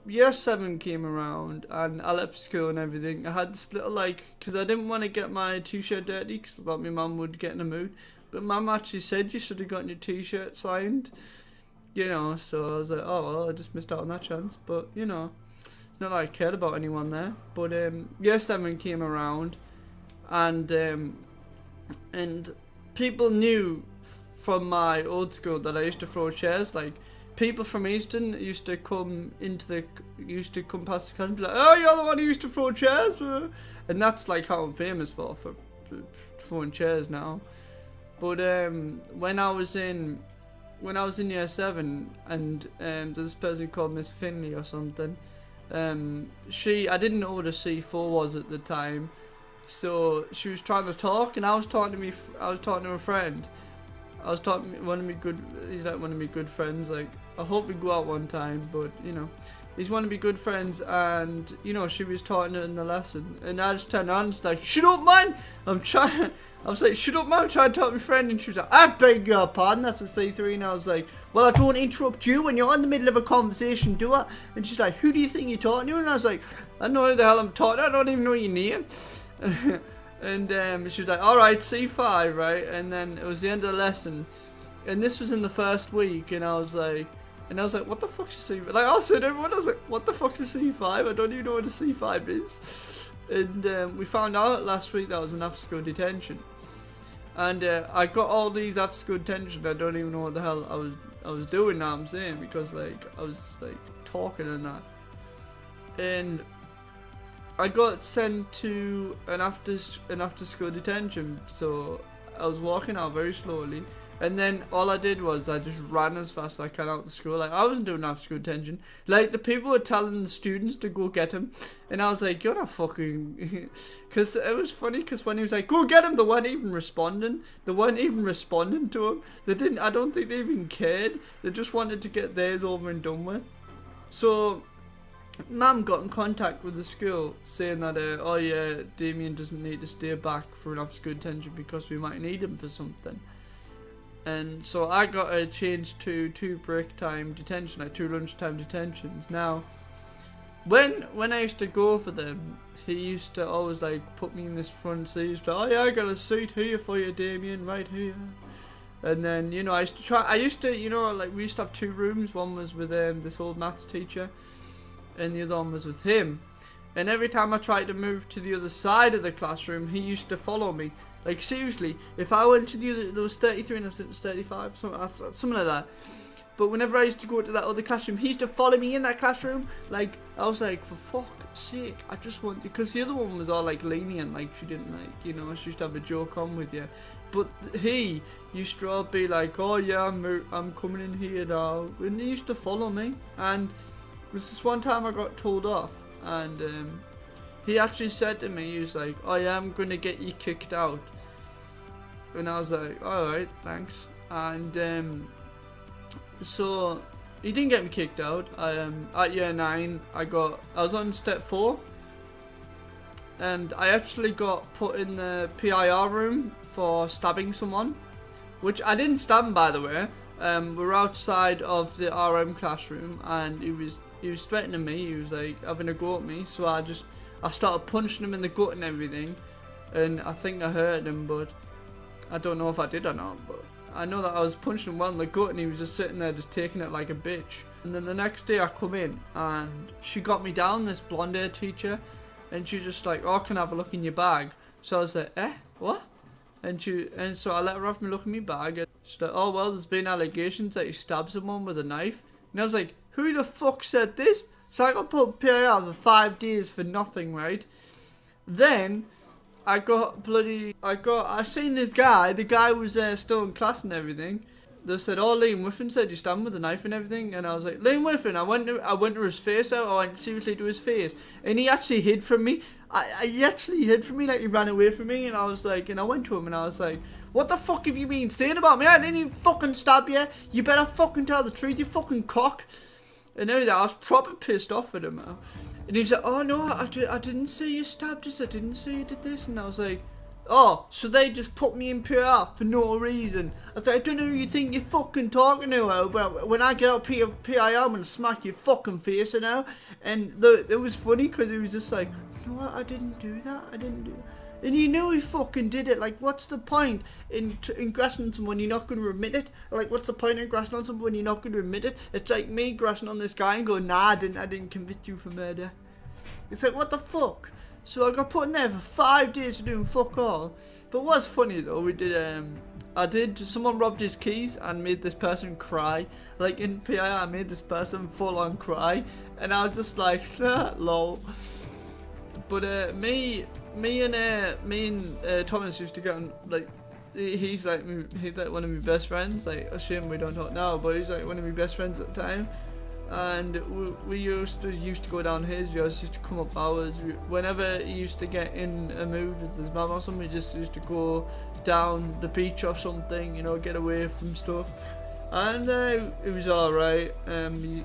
year 7 came around and I left school and everything, I had this little like, because I didn't want to get my t-shirt dirty because I thought my mum would get in a mood. But mum actually said you should have gotten your t-shirt signed, you know, so I was like, oh well, I just missed out on that chance. But, you know, it's not like I cared about anyone there. But year 7 came around and people knew from my old school that I used to throw chairs. Like, people from Easton used to come past the class and be like, oh, you're the one who used to throw chairs? And that's like how I'm famous for throwing chairs now. But when I was in year 7 and there's this person called Miss Finley or something, I didn't know what a C4 was at the time, so she was trying to talk and I was talking to a friend. He's like one of my good friends. Like, I hope we go out one time, but you know, he's one of my good friends, and you know, she was talking in the lesson, and I just turned on and was like, shut up, man! I was like, shut up, man! I'm trying to talk to my friend, and she was like, I beg your pardon, that's a C3, and I was like, well, I don't interrupt you when you're in the middle of a conversation, do I? And she's like, who do you think you're talking to? And I was like, I don't know who the hell I'm talking to, I don't even know your name. And she was like, alright, C5, right? And then it was the end of the lesson. And this was in the first week, and I was like, what the fuck's a C5? Like, I said, everyone, I was like, what the fuck's a C5? I don't even know what a C5 is. And we found out last week that was an after school detention. And I got all these after school detention. I don't even know what the hell I was doing now, I'm saying, because like, I was like talking and that. And I got sent to an after school detention, so I was walking out very slowly, and then all I did was I just ran as fast as I can out the school. Like, I wasn't doing after school detention. Like, the people were telling the students to go get him, and I was like, you're not fucking, because it was funny, because when he was like, go get him, they weren't even responding to him. I don't think they even cared. They just wanted to get theirs over and done with. So Mum got in contact with the school saying that, oh yeah, Damien doesn't need to stay back for an after school detention because we might need him for something. And so I got changed to 2 break time detention, like 2 lunchtime detentions. Now, when I used to go for them, he used to always like put me in this front seat. He used to, oh yeah, I got a seat here for you, Damien, right here. And then, you know, you know, like, we used to have 2 rooms. One was with this old maths teacher, and the other one was with him. And every time I tried to move to the other side of the classroom, he used to follow me. Like, seriously, if I went to the other, there was 33 and I think it was 35, something like that. But whenever I used to go to that other classroom, he used to follow me in that classroom. Like, I was like, for fuck's sake, I just want to, because the other one was all like lenient, like she didn't like, you know, she used to have a joke on with you. But he used to all be like, oh yeah, I'm coming in here now. And he used to follow me. And it was this one time I got told off, and he actually said to me, he was like, oh yeah, I'm going to get you kicked out. And I was like, alright, thanks. And so he didn't get me kicked out. At year 9, I was on step 4, and I actually got put in the PIR room for stabbing someone, which I didn't stab him, by the way. We were outside of the RM classroom, and he was threatening me. He was like having a go at me, so I started punching him in the gut and everything, and I think I hurt him, but I don't know if I did or not. But I know that I was punching him well in the gut, and he was just sitting there just taking it like a bitch. And then the next day I come in, and she got me down, this blonde hair teacher, and she was just like, oh, can I have a look in your bag? So I was like, what? And so I let her have me look in my bag, and she's like, oh well, there's been allegations that you stabbed someone with a knife. And I was like, who the fuck said this? So I got put PIR for 5 days for nothing, right? Then I seen this guy. The guy was still in class and everything. They said, oh, Liam Whiffen said you stabbed him with a knife and everything. And I was like, Liam Whiffen, I went to his face out. I went seriously to his face. And he actually hid from me. He actually hid from me, like he ran away from me. And I was like, and I went to him and I was like, what the fuck have you been saying about me? I didn't even fucking stab you. You better fucking tell the truth, you fucking cock. And now that I was proper pissed off at him. And he was like, oh no, I didn't say you stabbed us. I didn't say you did this. And I was like, oh, so they just put me in PR for no reason. I was like, I don't know who you think you're fucking talking to, but when I get out PIR, I'm gonna smack your fucking face now. And it was funny because he was just like, you know what, I didn't do that, I didn't do it. And you know he fucking did it. Like, what's the point in grassing on someone when you're not going to admit it? Like, what's the point in grassing on someone when you're not going to admit it? It's like me grassing on this guy and going, nah, I didn't convict you for murder. It's like, what the fuck? So I got put in there for 5 days for doing fuck all. But what's funny though, we did, someone robbed his keys and made this person cry. Like in PIR, I made this person full on cry. And I was just like, lol. But me and Thomas used to get on, like, he's like one of my best friends. Like, a shame we don't talk now, but he's like one of my best friends at the time. And we used to go down his, we always used to come up ours. Whenever he used to get in a mood with his mum or something, we just used to go down the beach or something, you know, get away from stuff. And it was alright.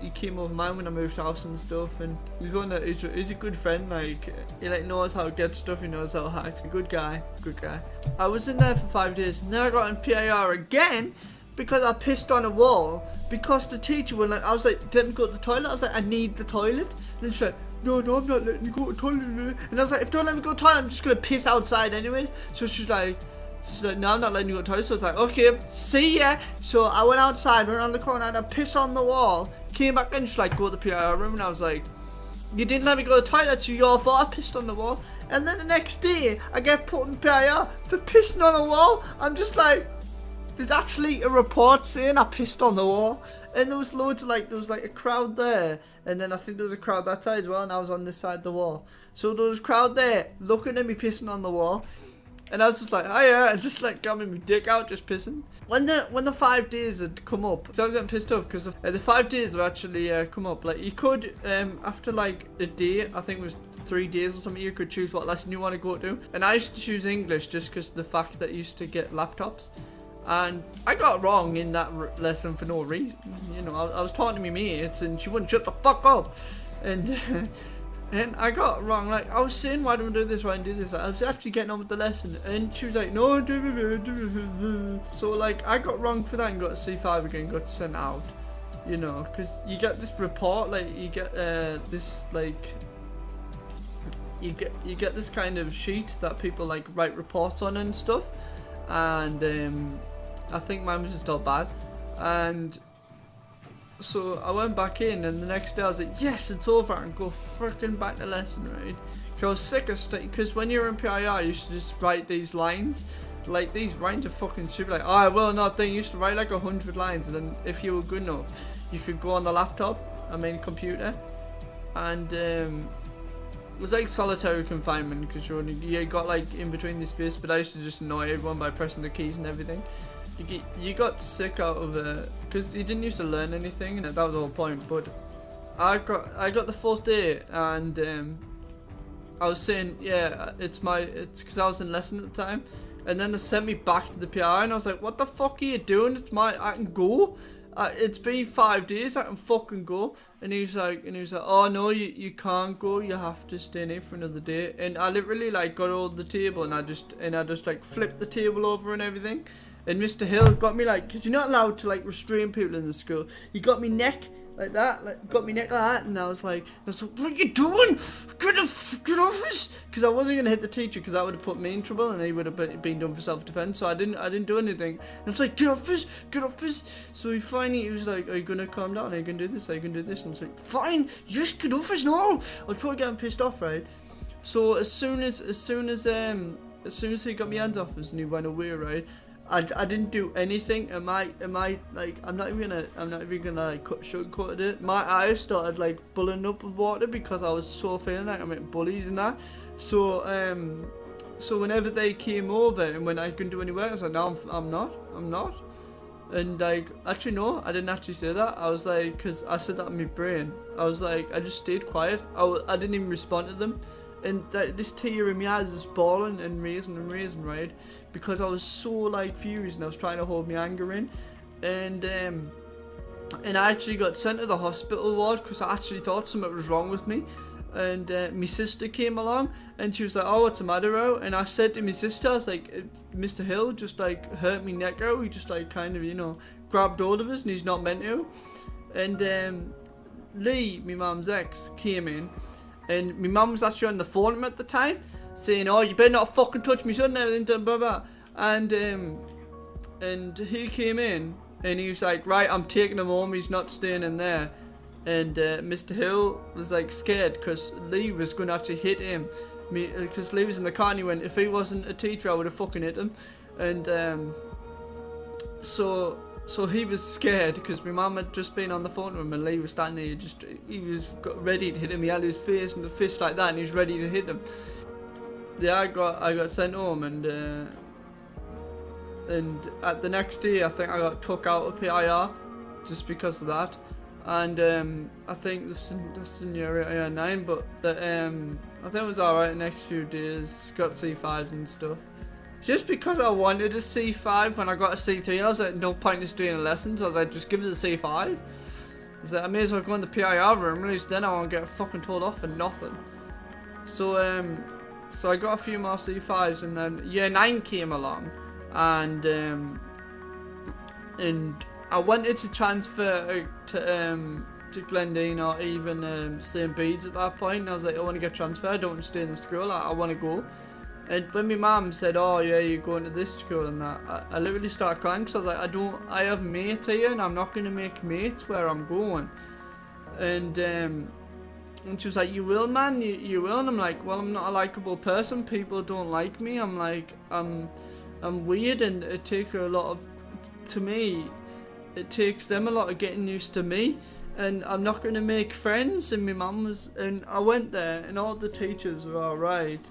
He came over mine when I moved house and stuff, and he's a good friend. Like, he like knows how to get stuff, he knows how to hack. Good guy. I was in there for 5 days, and then I got in PIR again because I pissed on a wall. Because the teacher was like, I was like, let me go to the toilet. I was like, I need the toilet. And she's like, no, I'm not letting you go to the toilet. And I was like, if you don't let me go to the toilet, I'm just gonna piss outside anyways. So she's like, no, I'm not letting you go to the toilet. So I was like, okay, see ya. So I went outside, went around the corner, and I pissed on the wall. Came back in, she's like, go to the PIR room. And I was like, you didn't let me go to the toilet, so your fault. I pissed on the wall. And then the next day, I get put in PIR for pissing on a wall. I'm just like, there's actually a report saying I pissed on the wall. And there was loads of there was like a crowd there. And then I think there was a crowd that side as well, and I was on this side of the wall. So there was a crowd there looking at me pissing on the wall. And I was just like, oh yeah, and just like got my dick out, just pissing. When the 5 days had come up, so I was getting pissed off because the 5 days have actually come up. Like, you could, after like a day, I think it was 3 days or something, you could choose what lesson you want to go to. And I used to choose English just because the fact that you used to get laptops. And I got wrong in that lesson for no reason. You know, I was talking to my mates and she wouldn't shut the fuck up. And and I got wrong. Like, I was saying, why don't we do this, why don't we do this? I was actually getting on with the lesson. And she was like, no, do. So, like, I got wrong for that and got a C5 again, got sent out. You know, because you get this report, like, you get this, like, you get this kind of sheet that people, like, write reports on and stuff. And I think mine was just all bad. And so I went back in, and the next day I was like, yes, it's over, and go freaking back to lesson, right? So I was sick of because when you're in PIR, you should just write these lines. Like, these lines are fucking stupid. Like, oh, I will not. Then you used to write like 100 lines, and then if you were good enough, you could go on the laptop, computer, and it was like solitary confinement because you got like in between the space. But I used to just annoy everyone by pressing the keys and everything. You got sick out of it because you didn't used to learn anything, and that was the whole point. But I got the 4th day, and I was saying, yeah, it's because I was in lesson at the time, and then they sent me back to the PI, and I was like, what the fuck are you doing? I can go. It's been 5 days, I can fucking go. And he was like, oh no, you can't go, you have to stay in here for another day. And I literally like got all the table, and I just like flipped the table over and everything. And Mr. Hill got me like, because you're not allowed to like restrain people in the school. He got me neck like that, like got me neck like that, and I was like, what are you doing? Get off this! Because I wasn't gonna hit the teacher because that would have put me in trouble, and he would have been done for self-defense. So I didn't do anything. And it's like, get off this! So he was like, are you gonna calm down? Are you gonna do this? Are you gonna do this? And I was like, fine, just get off this now. I was probably getting pissed off, right? So as soon as he got my hands off us and he went away, right? I didn't do anything. Am I like, I'm not even gonna like sugarcoat it. My eyes started like bulling up with water because I was so feeling like I'm getting bullied and that. So whenever they came over and when I couldn't do any work, I was like, no, I'm not. And like, actually no, I didn't actually say that. I was like, because I said that in my brain. I was like, I just stayed quiet. I didn't even respond to them. And this tear in my eyes is bawling and raising, right? Because I was so like furious and I was trying to hold my anger in. And I actually got sent to the hospital ward because I actually thought something was wrong with me. and my sister came along, and she was like, "Oh, what's the matter, Ro?" And I said to my sister, I was like, "Mr. Hill just like hurt me neck out. He just like kind of, you know, grabbed hold of us, and he's not meant to." And Lee, my mum's ex, came in, and my mum was actually on the phone with him at the time, saying, "Oh, you better not fucking touch me son," and everything, blah blah. And he came in, and he was like, "Right, I'm taking him home. He's not staying in there." And Mr. Hill was like scared because Lee was going to actually hit him. Because Lee was in the car, and he went, "If he wasn't a teacher, I would have fucking hit him." And so he was scared because my mum had just been on the phone to him, and Lee was standing there. He was ready to hit him. He had his face and the fist like that, and he was ready to hit him. Yeah, I got sent home, and at the next day, I think I got took out of PIR just because of that. And I think this in year 9, but I think it was alright the next few days. Got C5s and stuff. Just because I wanted a C5 when I got a C3, I was like, no point in doing lessons. I was like, just give it a C5. I was like, I may as well go in the PIR room, at least then I won't get fucking told off for nothing. So I got a few more C5s, and then year 9 came along, and I wanted to transfer to Glendine or even St. Bede's at that point. And I was like, I want to get transferred. I don't want to stay in the school. I want to go. And when my mum said, "Oh yeah, you're going to this school and that," I literally started crying because I was like, I have mates here, and I'm not going to make mates where I'm going. And she was like, "You will, man, you will." And I'm like, "Well, I'm not a likable person. People don't like me. I'm like, I'm weird, and it takes a lot of, to me, it takes them a lot of getting used to me, and I'm not going to make friends." And my mum was, and I went there, and all the teachers were alright.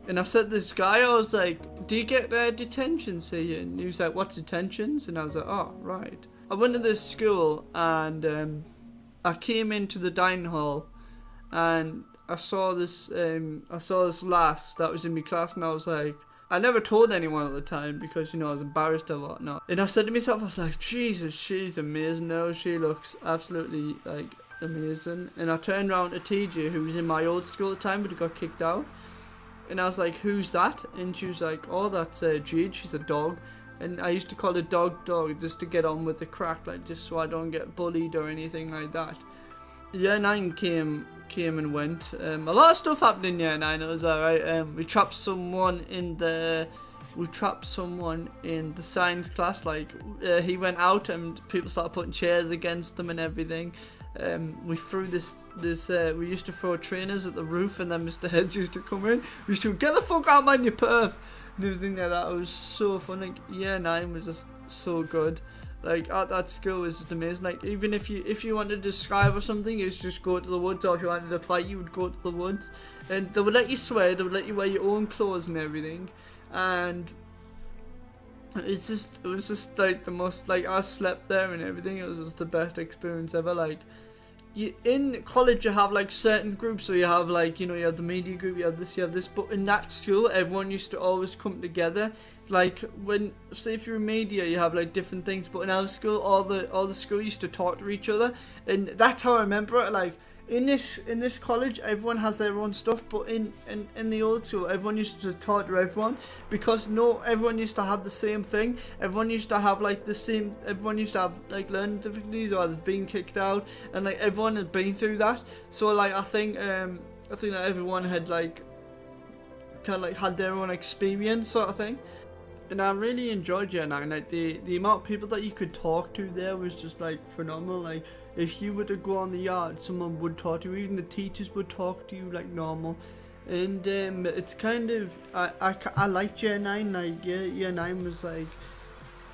And I said to this guy, I was like, "Do you get detentions here?" And he was like, "What's detentions?" And I was like, "Oh, right." I went to this school, and I came into the dining hall, and I saw this lass that was in my class, and I was like, I never told anyone at the time because, you know, I was embarrassed or whatnot. And I said to myself, I was like, Jesus, she's amazing now. She looks absolutely, like, amazing. And I turned around to TJ, who was in my old school at the time, but he got kicked out. And I was like, "Who's that?" And she was like, "Oh, that's Jade. She's a dog." And I used to call her dog just to get on with the crack, like, just so I don't get bullied or anything like that. Year 9 came and went. A lot of stuff happened in year 9. It was alright. We trapped someone in the science class. Like, he went out and people started putting chairs against him and everything. We threw we used to throw trainers at the roof, and then Mr. Heads used to come in. We used to go, "Get the fuck out, man, you perv," and everything like that. It was so fun. Like, year 9 was just so good. Like, at that school was just amazing. Like, even if you wanted to describe or something, you just go to the woods, or if you wanted to fight, you would go to the woods, and they would let you swear. They would let you wear your own clothes and everything, and it was just like the most, like, I slept there and everything. It was just the best experience ever. Like, in college you have like certain groups, so you have, like, you know, you have the media group, you have this, but in that school everyone used to always come together. Like, when, say if you're in media, you have like different things, but in our school all the school used to talk to each other, and that's how I remember it. Like, in this college everyone has their own stuff, but in the old school everyone used to talk to everyone, because everyone used to have the same thing. Everyone used to have like everyone used to have like learning difficulties, or being kicked out, and like everyone had been through that. So like I think that everyone had like kind of like had their own experience, sort of thing. And I really enjoyed year 9. Like, the amount of people that you could talk to there was just like phenomenal. Like, if you were to go on the yard, someone would talk to you. Even the teachers would talk to you like normal. And it's kind of, I liked year 9. Like, year 9 was like,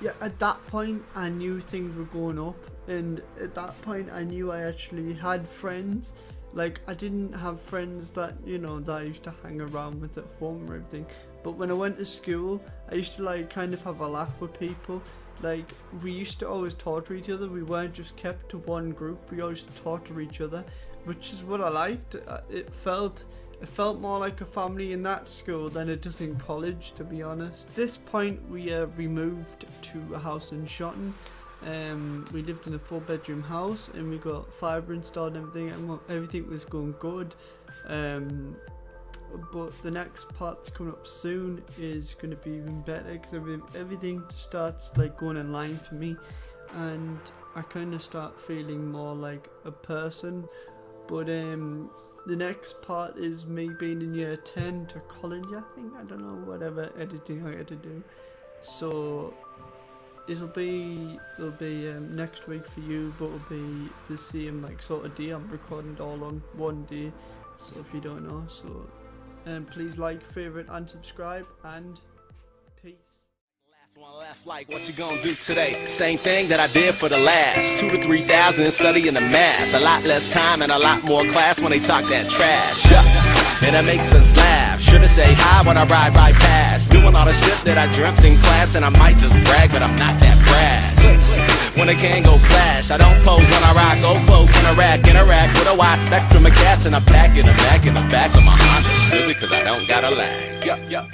yeah, at that point I knew things were going up, and at that point I knew I actually had friends. Like, I didn't have friends that, you know, that I used to hang around with at home or everything. But when I went to school, I used to like kind of have a laugh with people. Like, we used to always talk to each other. We weren't just kept to one group. We always talked to each other, which is what I liked. It felt more like a family in that school than it does in college, to be honest. At this point, we moved to a house in Shotton, we lived in a 4-bedroom house, and we got fibre installed and everything, and everything was going good. But the next part's coming up soon is going to be even better, because everything starts like going in line for me, and I kind of start feeling more like a person. But the next part is me being in year 10 to college, I think. I don't know, whatever editing I had to do. So it'll be next week for you, but it'll be the same like sort of day. I'm recording it all on one day, so if you don't know, so please like, favorite, and subscribe, and peace. One left, like what you gonna do today? Same thing that I did for the last 2,000 to 3,000 studying the math. A lot less time and a lot more class when they talk that trash. Yeah. And it makes us laugh. Should've say hi when I ride right past. Doing all the shit that I dreamt in class, and I might just brag, but I'm not that brash. When I can go flash, I don't pose when I rock. Go close, interact with a wide spectrum of cats, and I pack in the back of my Honda Civic, cause I don't gotta lag. Yeah.